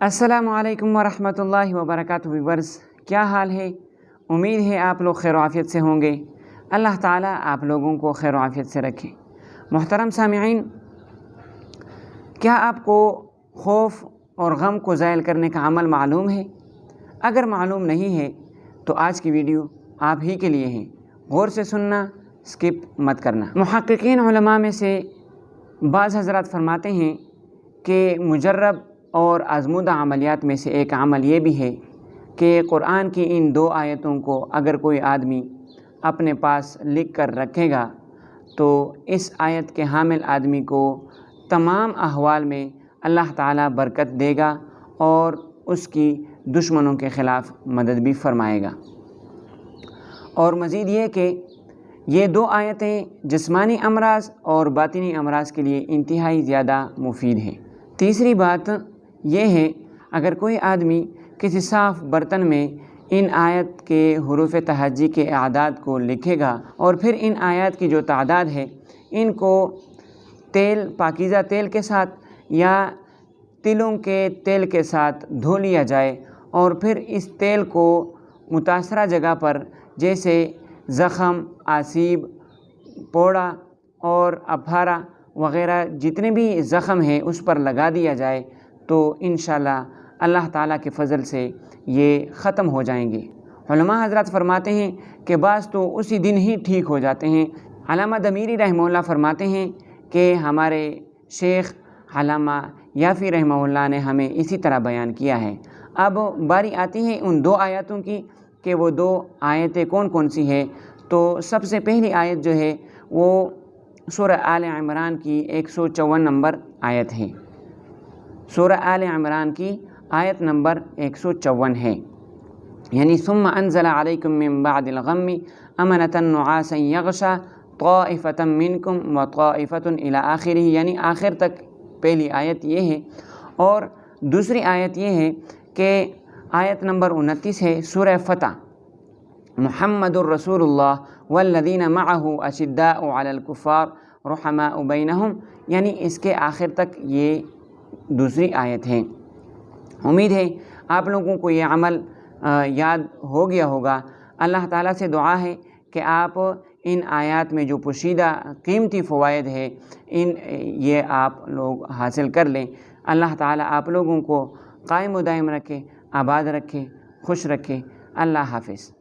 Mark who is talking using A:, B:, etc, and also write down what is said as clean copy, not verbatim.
A: السلام علیکم ورحمۃ اللہ وبرکاتہ ویورز، کیا حال ہے؟ امید ہے آپ لوگ خیر و عافیت سے ہوں گے۔ اللہ تعالیٰ آپ لوگوں کو خیر و عافیت سے رکھے۔ محترم سامعین، کیا آپ کو خوف اور غم کو زائل کرنے کا عمل معلوم ہے؟ اگر معلوم نہیں ہے تو آج کی ویڈیو آپ ہی کے لیے ہے، غور سے سننا، سکپ مت کرنا۔ محققین علماء میں سے بعض حضرات فرماتے ہیں کہ مجرب اور آزمودہ عملیات میں سے ایک عمل یہ بھی ہے کہ قرآن کی ان 2 آیتوں کو اگر کوئی آدمی اپنے پاس لکھ کر رکھے گا تو اس آیت کے حامل آدمی کو تمام احوال میں اللہ تعالیٰ برکت دے گا اور اس کی دشمنوں کے خلاف مدد بھی فرمائے گا۔ اور مزید یہ کہ یہ 2 آیتیں جسمانی امراض اور باطنی امراض کے لیے انتہائی زیادہ مفید ہیں۔ تیسری بات یہ ہے، اگر کوئی آدمی کسی صاف برتن میں ان آیت کے حروف تہجی کے اعداد کو لکھے گا اور پھر ان آیات کی جو تعداد ہے ان کو پاکیزہ تیل کے ساتھ یا تلوں کے تیل کے ساتھ دھو لیا جائے اور پھر اس تیل کو متاثرہ جگہ پر جیسے زخم، آسیب، پوڑا اور اپھارا وغیرہ جتنے بھی زخم ہیں اس پر لگا دیا جائے تو انشاءاللہ اللہ تعالیٰ کے فضل سے یہ ختم ہو جائیں گے۔ علماء حضرات فرماتے ہیں کہ بعض تو اسی دن ہی ٹھیک ہو جاتے ہیں۔ علامہ دمیری رحمہ اللہ فرماتے ہیں کہ ہمارے شیخ علامہ یافی رحمہ اللہ نے ہمیں اسی طرح بیان کیا ہے۔ اب باری آتی ہے ان 2 آیتوں کی کہ وہ 2 آیتیں کون کون سی ہیں۔ تو سب سے پہلی آیت جو ہے وہ سورہ آل عمران کی 154 نمبر آیت ہے۔ سورہ آل عمران کی آیت نمبر 154 ہے، یعنی ثم انزل علیکم من بعد الغم امنة نعاسا یغشا طائفة منکم وطائفة الی آخرہ، یعنی آخر تک پہلی آیت یہ ہے۔ اور دوسری آیت یہ ہے کہ آیت نمبر 29 ہے سورہ فتح، محمد الرسول اللہ والذین معہ اشداء علی الکفار رحماء بینہم، یعنی اس کے آخر تک یہ دوسری آیت ہے۔ امید ہے آپ لوگوں کو یہ عمل یاد ہو گیا ہوگا۔ اللہ تعالیٰ سے دعا ہے کہ آپ ان آیات میں جو پوشیدہ قیمتی فوائد ہے یہ آپ لوگ حاصل کر لیں۔ اللہ تعالیٰ آپ لوگوں کو قائم و دائم رکھے، آباد رکھے، خوش رکھے۔ اللہ حافظ۔